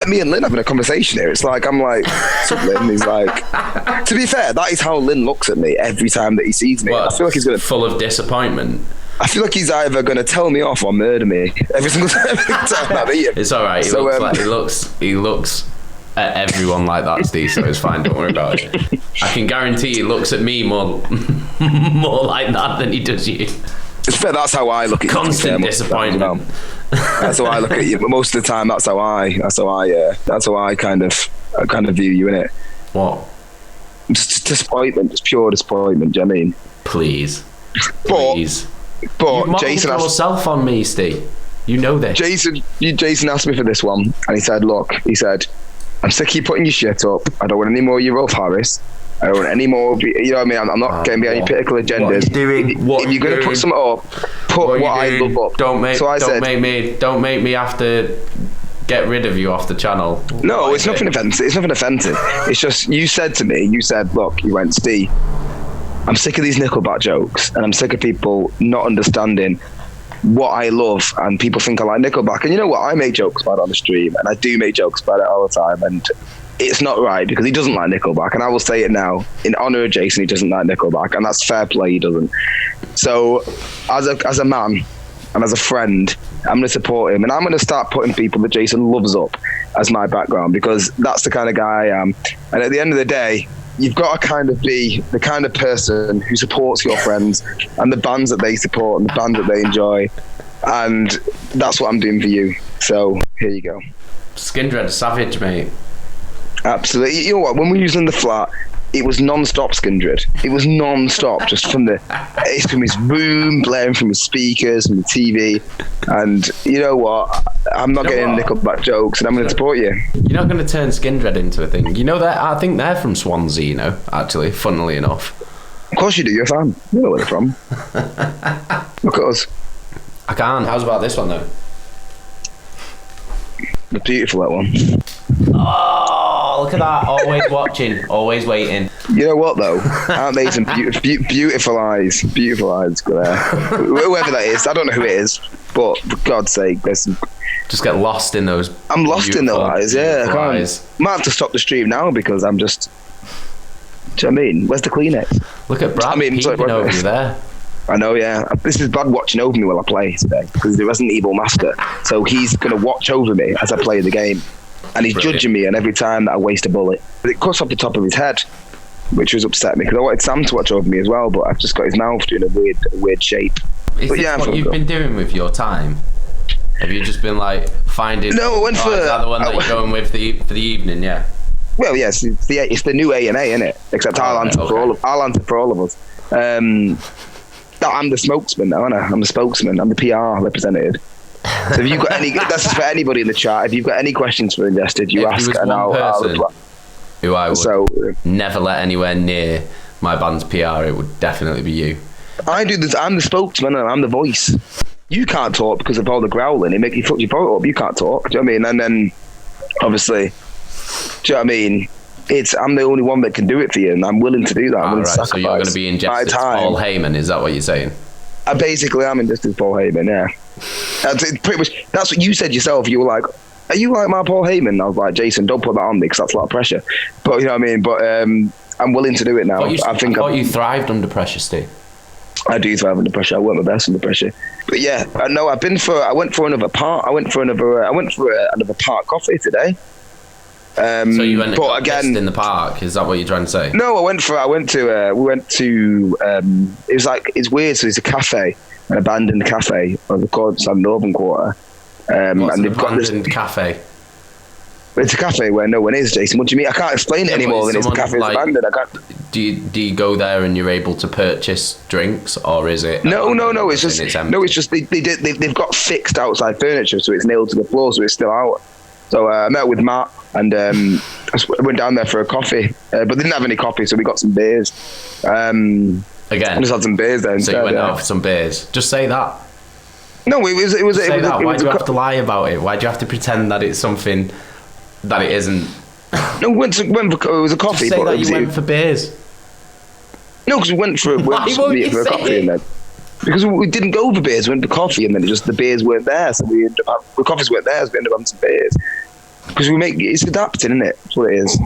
me and Lynn having a conversation here. It's like, I'm like, what's up, Lynn? He's like, to be fair, that is how Lynn looks at me every time that he sees me. What, I feel like he's full of disappointment. I feel like he's either going to tell me off or murder me every single time I meet him. It's all right. He looks at everyone like that, Steve. So it's fine. Don't worry about it. I can guarantee he looks at me more like that than he does you. It's fair. That's how I look at you. Constant disappointment. That's how I look at you. But most of the time, that's how I kind of view you, innit? What? Just disappointment, just pure disappointment. Do you know what I mean? Please. But you Jason asked yourself on me, Steve. You know this. Jason asked me for this one, and he said, "Look," he said, "I'm sick of you putting your shit up. I don't want any more of your Rolf Harris. I don't want any more. You know what I mean? I'm not getting behind any political agendas. What are you doing? If you're going to put something up, put what I love up. Don't make me have to get rid of you off the channel. No, it's nothing offensive. It's nothing offensive. It's just you said to me. You said, look, you went, Steve, I'm sick of these Nickelback jokes, and I'm sick of people not understanding what I love, and people think I like Nickelback. And you know what? I make jokes about it on the stream, and I do make jokes about it all the time, and it's not right because he doesn't like Nickelback, and I will say it now in honor of Jason. He doesn't like Nickelback, and that's fair play. He doesn't. So, as a man and as a friend, I'm going to support him, and I'm going to start putting people that Jason loves up as my background because that's the kind of guy I am. And at the end of the day, you've got to kind of be the kind of person who supports your friends and the bands that they support and the bands that they enjoy, and that's what I'm doing for you. So here you go. Skindred, savage, mate. Absolutely. You know what? When we were using the flat, it was non-stop Skindred. It was non-stop, just from his room, blaring from his speakers, from the TV. And you know what? I'm not getting Nickelback jokes, and I'm going to support you. You're not going to turn Skindred into a thing. You know that? I think they're from Swansea. You know, actually, funnily enough. Of course you do. You're a fan. You know where they're from. Look at us. I can't. How's about this one though? They're beautiful, that one. Oh, look at that. Always watching, always waiting. You know what, though? Aren't they some beautiful eyes? Beautiful eyes, Claire. Whoever that is. I don't know who it is, but for God's sake, there's some... Just get lost in those... I'm lost in those eyes, yeah. I can't. Eyes. Might have to stop the stream now because I'm just... Do you know what I mean? Where's the Kleenex? Look at Brad peeping over you there. I know, yeah. This is Brad watching over me while I play today because he's the Resident Evil master. So he's going to watch over me as I play the game. And he's judging me and every time that I waste a bullet. But it cuts off the top of his head, which was upset me because I wanted Sam to watch over me as well, but I've just got his mouth doing a weird shape. Is this what you've been doing with your time? Have you just been like finding... No, I went for... Is that the one that you're going with for the evening, yeah? Well, yes, it's the new A&A, isn't it? Except I'll answer for all of us. I'm the spokesman now, aren't I? I'm the spokesman. I'm the PR representative. So if you've got any, that's just for anybody in the chat. If you've got any questions for Invested, you ask, and I'll reply. Who I would never let anywhere near my band's PR, it would definitely be you. I do this. I'm the spokesman and I'm the voice. You can't talk because of all the growling. It makes you fuck your throat up. You can't talk. Do you know what I mean? And then, obviously, do you know what I mean? I'm the only one that can do it for you, and I'm willing to do that. I'm willing to sacrifice so you're going to be ingested Paul Heyman, is that what you're saying? I basically am ingested Paul Heyman, yeah. That's pretty much. That's what you said yourself. You were like, "Are you like my Paul Heyman?" And I was like, "Jason, don't put that on me because that's a lot of pressure." But you know what I mean. But I'm willing to do it now. I thought you thrived under pressure, Steve. I do thrive under pressure. I work my best under pressure. But yeah, no, I went for another part. I went for another part coffee today. So you went in the park? Is that what you're trying to say? No, we went to. It's weird. So it's a cafe, an abandoned cafe on the Northern Quarter. And they've got this cafe. It's a cafe where no one is, Jason. What do you mean? I can't explain it any more than it's a cafe abandoned. I can't. Do you go there and you're able to purchase drinks, or is it? No. It's just they've got fixed outside furniture, so it's nailed to the floor, so it's still out. So I met with Matt and I went down there for a coffee, but they didn't have any coffee, so we got some beers. Again, I just had some beers there. So you went out for some beers. Just say that. No, it was. Why do you have to lie about it? Why do you have to pretend that it's something that it isn't? No, it was a coffee. Just say that you went for beers. No, because we went for a coffee and then. Because we didn't go for beers, we went for coffee, and then the beers weren't there, so the coffees weren't there, so we ended up having some beers. because it's adapting, isn't it? That's what it is.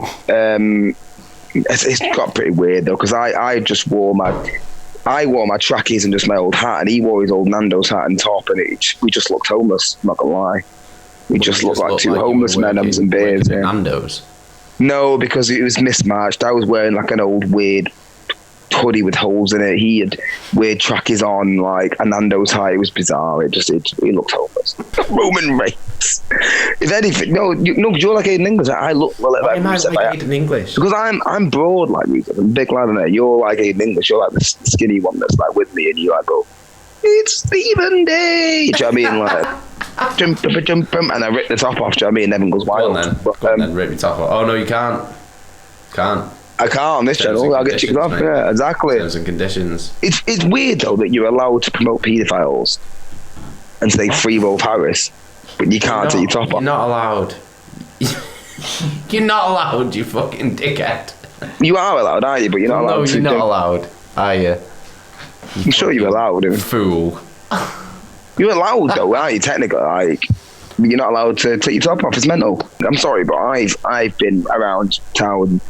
It's got pretty weird though, because I just wore my trackies and just my old hat, and he wore his old Nando's hat and top, and we just looked homeless. I'm not gonna lie, we just looked like two homeless men having some beers. Yeah. Nando's? No, because it was mismatched. I was wearing like an old weird hoodie with holes in it. He had weird trackies on, like a Nando's hat. It was bizarre. He looked homeless. Roman Reigns. If anything, you're like Aiden English. I look well. Why am I like Aiden English? Because I'm broad like you. I'm big lad in there. You're like Aiden English. You're like the skinny one that's like with me, and you like go, it's Stephen Day. Do you know what I mean? Like jump, and I rip the top off. Do you know what I mean? And everyone goes wild. Go on then, rip your top off. Oh no, you can't. I can't on this channel. I'll get kicked off. Yeah, exactly. Terms and conditions. It's weird though that you're allowed to promote paedophiles and say free Wolf Harris, but you can't take your top off. You're not allowed. You're not allowed, you fucking dickhead. You are allowed, are you? But you're not allowed to. No, you're not allowed, are you? I'm sure you're allowed. Fool. You're allowed though, aren't you? Technically, like you're not allowed to take your top off. It's mental. I'm sorry, but I've been around town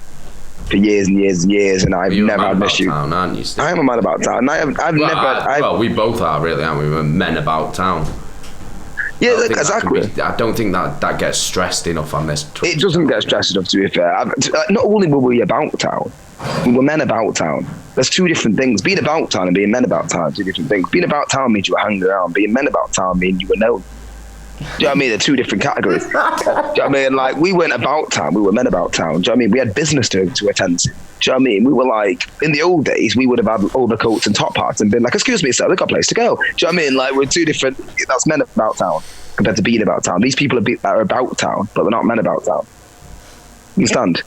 for years and years and years, and I've never had an issue. Town, aren't you, Steve? I am a man about town. Well, we both are, really, aren't we? We're men about town. Yeah, exactly. I don't think that gets stressed enough on this. It doesn't get stressed enough, to be fair. Not only were we about town, we were men about town. There's two different things. Being about town and being men about town are two different things. Being about town means you were hanging around. Being men about town means you were known. Do you know what I mean? They're two different categories. Do you know what I mean? Like, we weren't about town, we were men about town. Do you know what I mean? We had business to attend to. Do you know what I mean? We were like, in the old days, we would have had overcoats and top hats and been like, excuse me, sir, we've got a place to go. Do you know what I mean? Like, we're two different, that's men about town compared to being about town. These people are about town, but they're not men about town. Understand?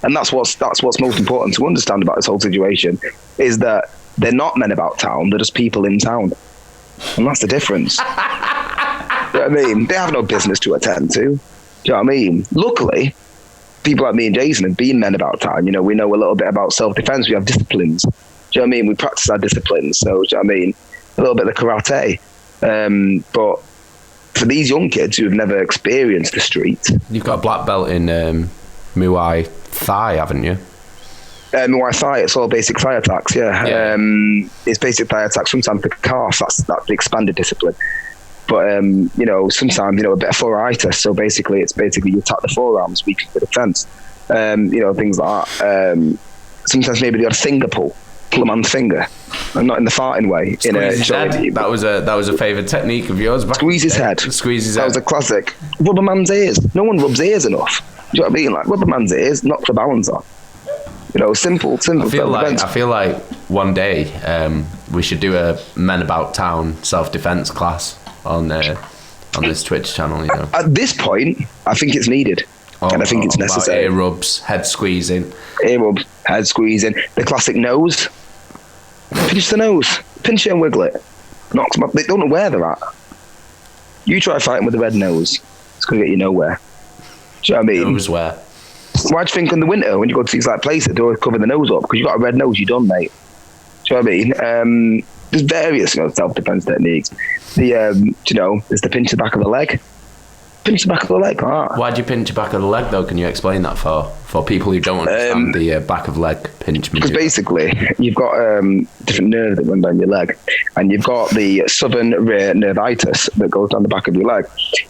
And that's what's most important to understand about this whole situation, is that they're not men about town, they're just people in town. And that's the difference. You know what I mean? They have no business to attend to. Do you know what I mean? Luckily, people like me and Jason have been men about town. You know, we know a little bit about self-defense. We have disciplines. Do you know what I mean? We practice our disciplines. So, do you know what I mean? A little bit of karate. But for these young kids who have never experienced the street... You've got a black belt in Muay Thai, haven't you? Muay Thai, it's all basic thigh attacks, yeah. It's basic thigh attacks, sometimes the calf, that's the expanded discipline. But, you know, sometimes, you know, a bit of foreitis. So basically, you attack the forearms, weaken the defense. You know, things like that. Sometimes maybe they got a finger pull a man's finger, and not in the farting way. That was a favourite technique of yours. Squeeze his head. That was a classic. Rubber man's ears. No one rubs ears enough. Do you know what I mean? Like, rubber man's ears knocks the balance off. You know, simple. I feel like one day we should do a Men About Town self-defense class on this Twitch channel. You know, at this point, I think it's needed, and I think it's necessary. Ear rubs, head squeezing, the classic nose. Pinch the nose, pinch it and wiggle it. Knocks them up. They don't know where they're at. You try fighting with a red nose, it's gonna get you nowhere. Do you know what I mean? Nose where? Why do you think in the winter when you go to these like places they always cover the nose up because you got a red nose, you're done, mate. Do you know what I mean? There's various, you know, self-defense techniques. There's the pinch the back of the leg. Pinch the back of the leg. Why do you pinch the back of the leg though? Can you explain that for people who don't understand the back of leg pinch? Because basically you've got different nerves that run down your leg, and you've got the southern rear nervitis that goes down the back of your leg.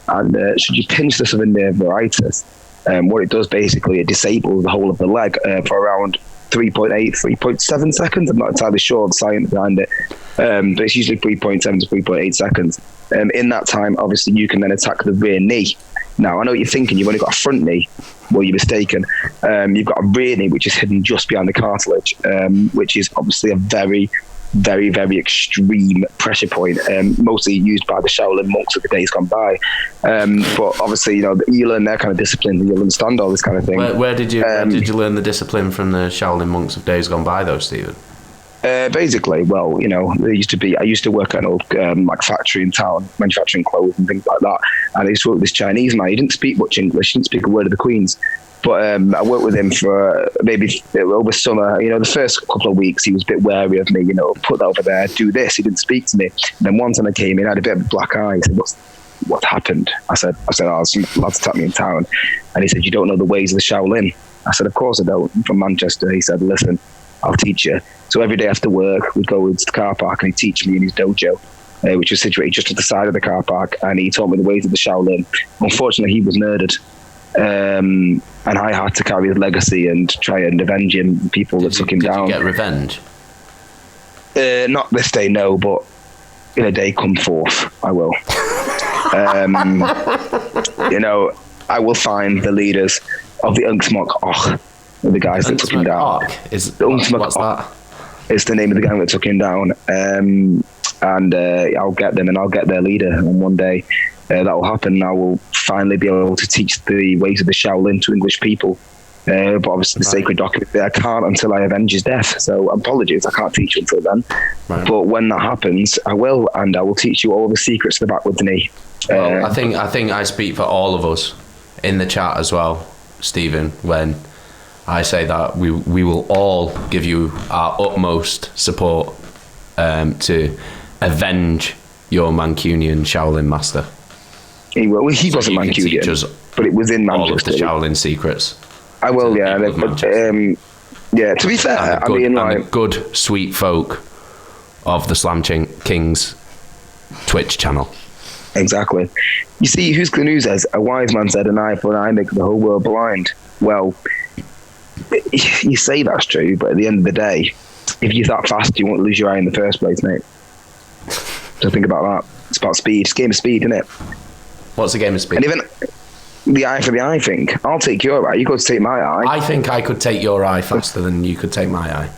And should you pinch the southern nervitis, what it does basically, it disables the whole of the leg for around 3.7 seconds. I'm not entirely sure of the science behind it, but it's usually 3.7 to 3.8 seconds. In that time, obviously, you can then attack the rear knee. Now, I know what you're thinking, you've only got a front knee. Well, you're mistaken. You've got a rear knee, which is hidden just behind the cartilage, which is obviously a very, very, very extreme pressure point, mostly used by the Shaolin monks of the days gone by. But obviously, you know, you learn their kind of discipline, and you'll understand all this kind of thing. Where did you learn the discipline from the Shaolin monks of days gone by, though, Stephen? Basically, well, you know, I used to work at an old factory in town, manufacturing clothes and things like that. And I used to work with this Chinese man. He didn't speak much English. He didn't speak a word of the Queen's. But I worked with him for maybe over summer. You know, the first couple of weeks, he was a bit wary of me. You know, put that over there, do this. He didn't speak to me. And then one time I came in, I had a bit of a black eye. He said, what happened? I said, oh, some lads attacked me in town. And he said, you don't know the ways of the Shaolin? I said, of course I don't. I'm from Manchester. He said, listen, I'll teach you. So every day after work, we'd go into the car park and he'd teach me in his dojo, which was situated just at the side of the car park. And he taught me the ways of the Shaolin. Unfortunately, he was murdered. And I had to carry his legacy and try and avenge him, people that took him down. Did you get revenge? Not this day, no, but in a day come forth, I will. You know, I will find the leaders of the Ungsmok Och, the guys that took him down. What's that? It's the name of the gang that took him down. And I'll get them and I'll get their leader. And one day that will happen. And I will finally be able to teach the ways of the Shaolin to English people. But obviously the sacred document, I can't until I avenge his death. So apologies, I can't teach you until then. Right. But when that happens, I will, and I will teach you all the secrets of the backward knee. Well, I think I speak for all of us in the chat as well, Stephen, when I say that we will all give you our utmost support to avenge your Mancunian Shaolin master. He wasn't Mancunian, but it was in Manchester. All of the Shaolin secrets. I will, yeah. Yeah, to be fair, the good, sweet folk of the Slam Kings Twitch channel. Exactly. You see, who's the news says, a wise man said, an eye for an eye make the whole world blind. Well, you say that's true, but at the end of the day, if you're that fast, you won't lose your eye in the first place, mate. So think about that. It's about speed. It's a game of speed, isn't it? What's the game of speed? And even the eye for the eye thing. I'll take your eye. You got to take my eye. I think I could take your eye faster than you could take my eye.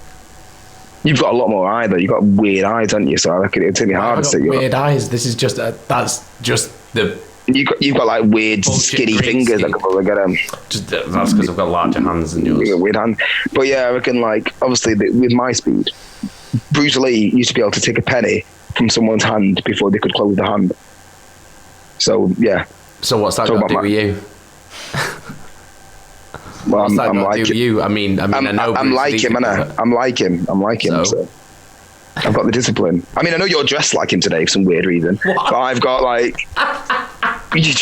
You've got a lot more eye, though. You've got weird eyes, haven't you? So I reckon it'll take me hard to take your weird eyes. This is just that's just the. You've got like weird skinny fingers that can probably get them. That's because I've got larger hands than yours. Weird hand. But yeah, I reckon like obviously with my speed, Bruce Lee used to be able to take a penny from someone's hand before they could close the hand. So yeah. So what's that got to do with you? Well, what's that got to do with you? I mean, I know I'm like him, innit? I'm like him. So I've got the discipline. I mean, I know you're dressed like him today for some weird reason, but I've got like you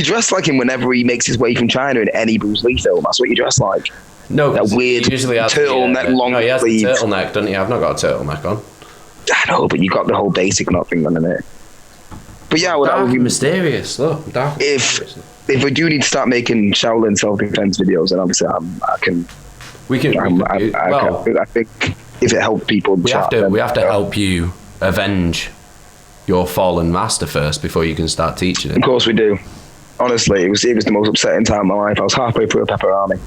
dress like him whenever he makes his way from China in any Bruce Lee film. That's what you dress like. No, that weird turtleneck, long no, he has sleeve. A turtleneck, doesn't he? I've not got a turtleneck on. I know, but you got the whole basic knot thing on, innit? But yeah, well, dark and mysterious. Look, dark. If we do need to start making Shaolin self-defense videos, then obviously I can. I think if it helps people, we have to help you avenge your fallen master first before you can start teaching it. Of course we do. Honestly, it was the most upsetting time of my life. I was halfway through a Pepper Army,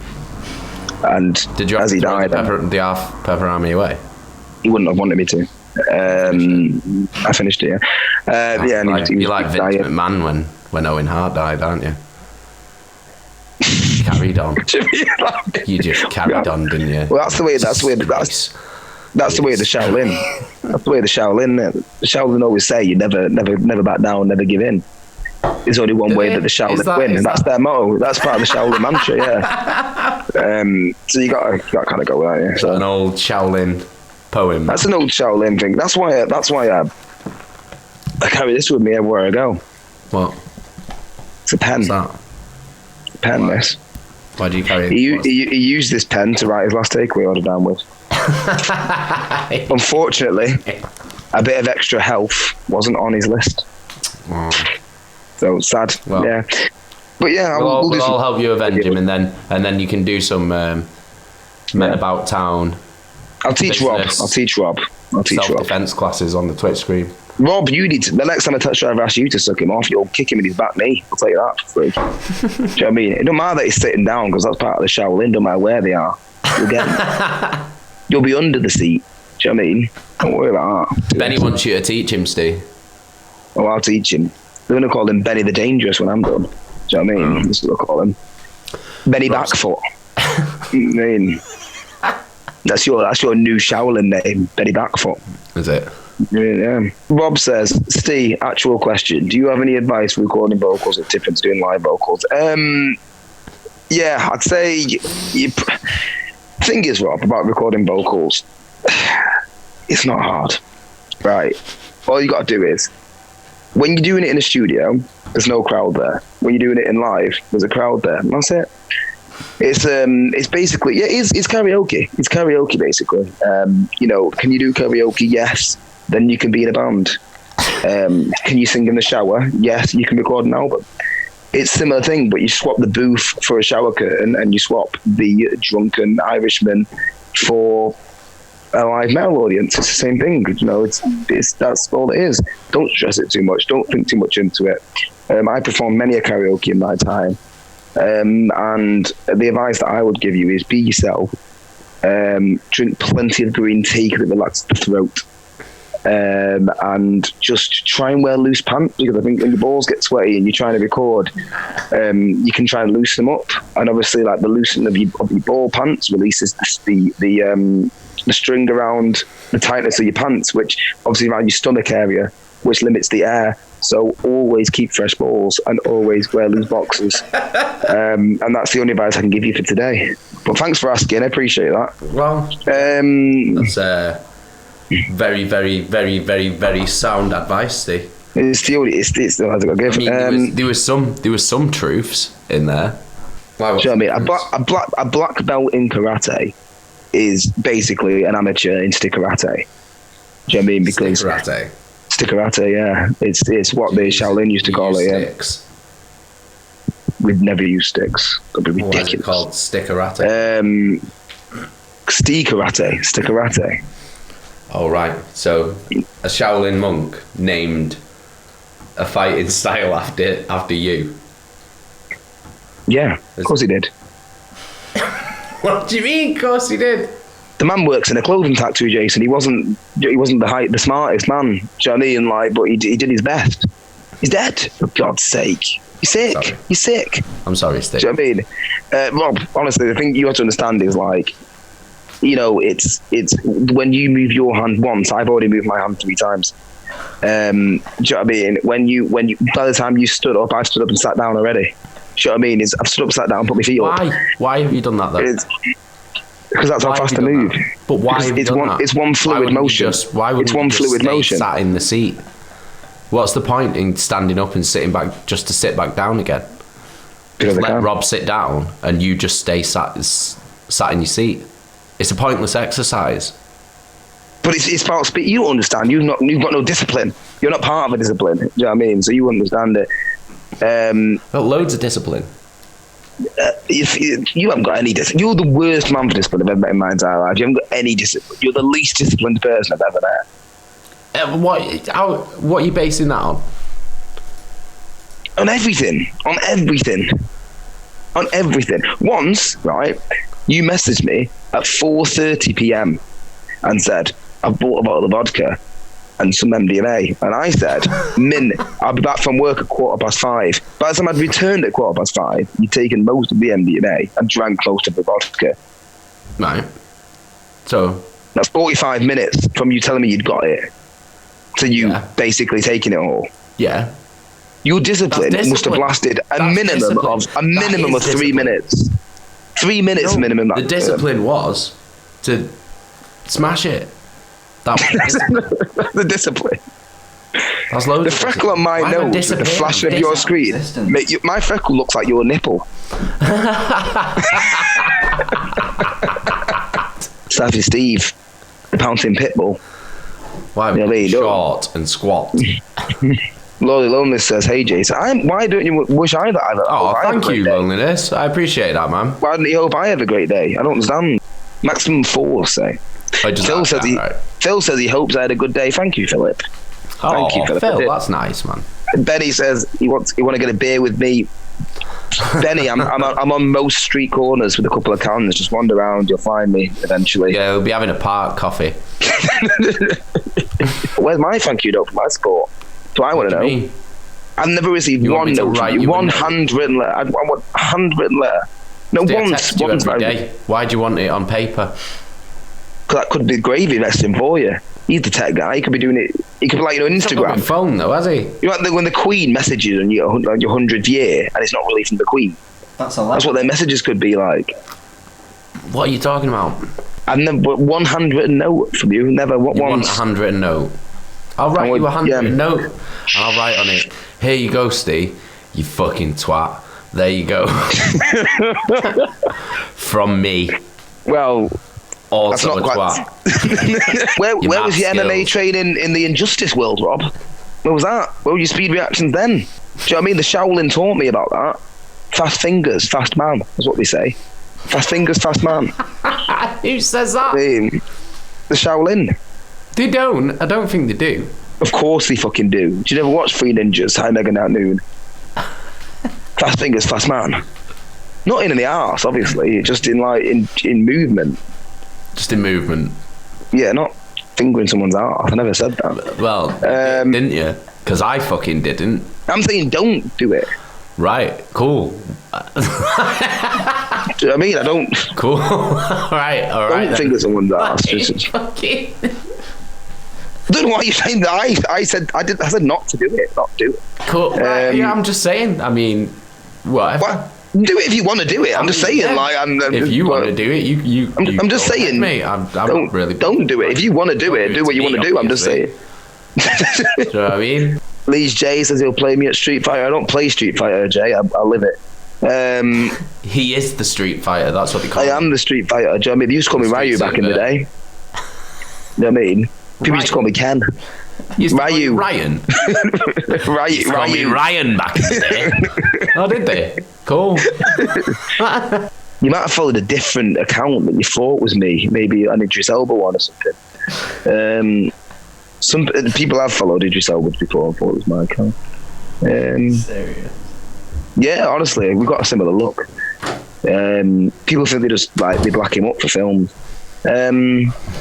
and did you have as he died, the half Pepper Army away? He wouldn't have wanted me to. I finished it. Yeah. You like Vince McMahon when Owen Heart died, aren't you? Carried on. You just carried on, didn't you? Well, that's the way the Shaolin. That's the way the Shaolin. The Shaolin always say you never back down, never give in. There's only one way that the Shaolin win, and that's their motto. That's part of the Shaolin mantra, yeah. So you got to kind of go with that, yeah. So an old Shaolin poem. That's an old Shaolin thing. That's why I carry this with me everywhere I go. What? It's a pen. What's that? Pen. Why? This. Why do you carry it? He used this pen to write his last takeaway order down with. Unfortunately, a bit of extra health wasn't on his list. Oh. So sad. Well, yeah. But yeah, we'll all help you avenge him, and then you can do some men about town. I'll teach Rob. Self-defense classes on the Twitch screen. Rob, you need to. The next time a touch driver asks you to suck him off, you'll kick him in his back knee. I'll tell you that for free. Do you know what I mean? It don't matter that he's sitting down because that's part of the Shaolin. Don't matter where they are. You'll get him. You'll be under the seat. Do you know what I mean? Don't worry about that. Benny wants you to teach him, Steve. Oh, I'll teach him. They're going to call him Benny the Dangerous when I'm done. Do you know what I mean? That's what they'll call him. Benny Backfoot. I mean, that's your new Shaolin name, Benny Backfoot. Is it? Yeah. Rob says, Steve, actual question. Do you have any advice for recording vocals if Tiffany's doing live vocals? Yeah, I'd say thing is, Rob, about recording vocals, it's not hard. Right. All you got to do is when you're doing it in a studio, there's no crowd there. When you're doing it in live, there's a crowd there. And that's it. It's basically, it's karaoke. It's karaoke basically. Can you do karaoke? Yes. Then you can be in a band. Can you sing in the shower? Yes, you can record an album. It's a similar thing, but you swap the booth for a shower curtain and you swap the drunken Irishman for a live metal audience. It's the same thing. It's that's all it is. Don't stress it too much. Don't think too much into it. I performed many a karaoke in my time. And the advice that I would give you is be yourself. Drink plenty of green tea because it relaxes the throat. And just try and wear loose pants, because I think when your balls get sweaty and you're trying to record, you can try and loosen them up, and obviously like the loosening of your ball pants releases the string around the tightness of your pants, which obviously around your stomach area, which limits the air. So always keep fresh balls and always wear loose boxers. And that's the only advice I can give you for today. But thanks for asking, I appreciate that. Well, that's very, very, very, very, very sound advice, Steve. It's the only advice I've got to give. I mean, there was some truths in there. Do you know what I mean? A black belt in karate is basically an amateur in stick karate. Do you know what I mean? Because stick karate, yeah. It's what the Shaolin used to call it, yeah. Sticks. We've never used sticks. That'd be ridiculous. Why is it called stick karate? Stick karate. Oh, right. So, a Shaolin monk named a fighting style after you. Yeah, of course he did. What do you mean, of course he did? The man works in a clothing factory, Jason. He wasn't the smartest man. Do you know what I mean? Like, but he did his best. He's dead, for God's sake. You're sick. Sorry. You're sick. I'm sorry, Steve. Do you know what I mean? Rob, honestly, the thing you have to understand is like, it's when you move your hand once, I've already moved my hand 3 times. Do you know what I mean? When you by the time you stood up, I've stood up and sat down already. Do you know what I mean? I've stood up, sat down, put my feet up. Why have you done that though? Because that's how fast I move. But why have you done that? It's one fluid motion. Why wouldn't you just stay sat in the seat? What's the point in standing up and sitting back just to sit back down again? Just let Rob sit down and you just stay sat in your seat. It's a pointless exercise. But it's about speed. You don't understand. You've got no discipline. You're not part of a discipline. Do you know what I mean? So you understand it. Got loads of discipline. You haven't got any discipline. You're the worst man for discipline I've ever met in my entire life. You haven't got any discipline. You're the least disciplined person I've ever met. What are you basing that on? On everything. Once, right, you messaged me at 4:30 p.m. and said, I've bought a bottle of vodka and some MDMA. And I said, I'll be back from work at 5:15. By the time I'd returned at 5:15, you'd taken most of the MDMA and drank most of the vodka. Right. So that's 45 minutes from you telling me you'd got it to you basically taking it all. Yeah. Your discipline must have lasted a minimum of 3 minutes. 3 minutes minimum. The discipline was to smash it. That was the discipline. That's loads. The freckle on my nose, the flashing of your screen. My freckle looks like your nipple. Savvy Steve, the pouncing pitbull. Why are you short and squat? Lolly Loneliness says, "Hey Jason, why don't you wish I that? Thank you, Loneliness. I appreciate that, man. Why don't you hope I have a great day? I don't understand. Maximum 4, say. Phil says he hopes I had a good day. Thank you, Philip. Thank you, Philip. Phil, that's nice, man. Benny says he want to get a beer with me. Benny, I'm on most street corners with a couple of cans. Just wander around, you'll find me eventually. Yeah, we'll be having a park coffee. Where's my thank you note for my sport? Do I want to know? Mean? I've never received one note. One handwritten letter. I want a handwritten letter. No, once every day. Why do you want it on paper? Because that could be gravy resting for you. He's the tech guy. He could be doing it. He could be like, Instagram. He's phone though, has he? You know, when the Queen messages on your 100th year and it's not really from the Queen. That's what their messages could be like. What are you talking about? I've never one handwritten note from you. Never. Want a handwritten note? I'll write you a handwritten note. And I'll write on it, here you go, Steve, you fucking twat. There you go. From me. Well, Also that's not a twat. where Your was your math MMA skills. training in the Injustice world, Rob? Where was that? Where were your speed reactions then? Do you know what I mean? The Shaolin taught me about that. Fast fingers, fast man, is what they say. Fast fingers, fast man. Who says that? The Shaolin. They don't. I don't think they do. Of course they fucking do. Do you never watch Three Ninjas, High Mega Night Noon? Fast fingers, fast man. Not in the arse, obviously. Just in in movement. Just in movement. Yeah, not fingering someone's arse. I never said that. Well, didn't you? Because I fucking didn't. I'm saying don't do it. Right. Cool. Do you know what I mean? I don't. Cool. Right. All right. Don't finger someone's arse. Fucking. I don't know why you're saying that. I said not to do it. Not do it. Cool. Right, yeah, I'm just saying. I mean, whatever. What? Do it if you want to do it. I'm just saying. Yeah. If you want to do it, you I'm just go ahead, saying. mate. I'm don't not really. Don't do it. If you want to do it, do what you want to do. I'm just saying. Do you know what I mean? Lee's Jay says he'll play me at Street Fighter. I don't play Street Fighter, Jay. I live it. He is the Street Fighter. That's what they call I him. am the Street Fighter. Do you know what I mean? They used to call me Street Ryu back in the Fighter. day. You know what I mean? People used to call me Ken. You used to call Ryu. him Ryan. Call me Ryu. Ryan back in the day. Oh, did they? Cool. You might have followed a different account that you thought was me. Maybe an Idris Elba one or something. Some people have followed Idris Elba before. I thought it was my account. Serious. Yeah, honestly, we've got a similar look. People think they just they black him up for films.